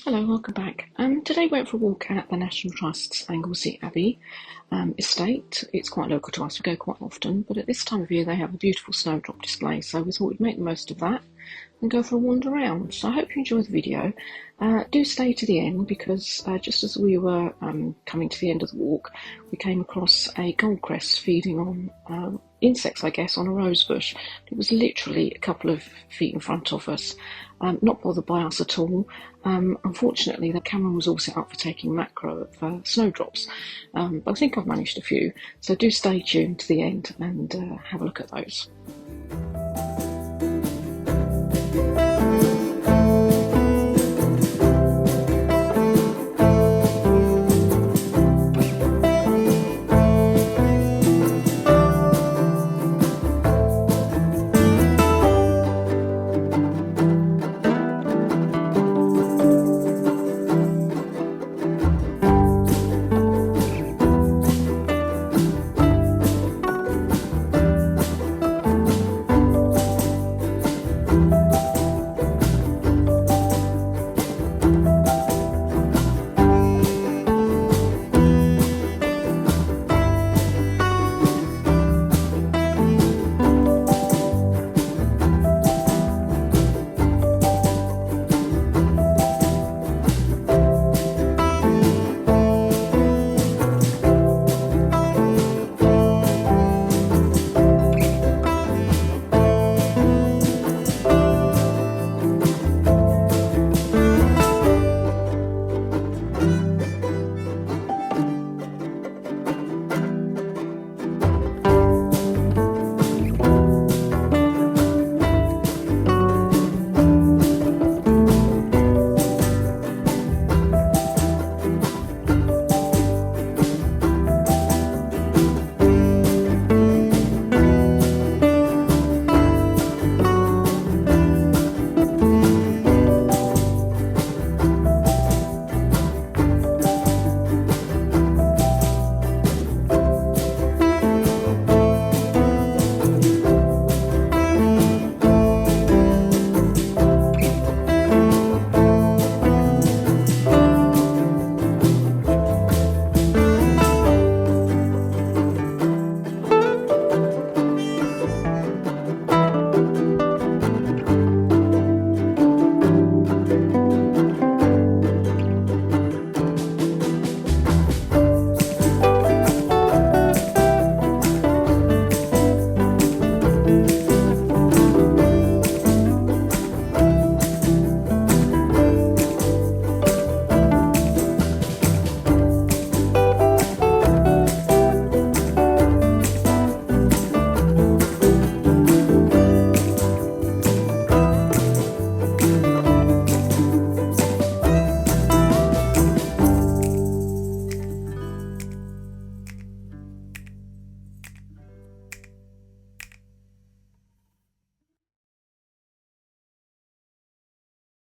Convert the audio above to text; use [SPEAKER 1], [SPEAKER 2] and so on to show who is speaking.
[SPEAKER 1] Hello, welcome back. Today went for a walk at the National Trust's Anglesey Abbey estate. It's quite local to us, we go quite often, but at this time of year they have a beautiful snowdrop display, so we thought we'd make the most of that and go for a wander around. So I hope you enjoy the video. Do stay to the end because just as we were coming to the end of the walk, we came across a goldcrest feeding on insects, I guess, on a rosebush. It was literally a couple of feet in front of us, not bothered by us at all. Unfortunately, the camera was all set up for taking macro of snowdrops, but I think I've managed a few. So do stay tuned to the end and have a look at those.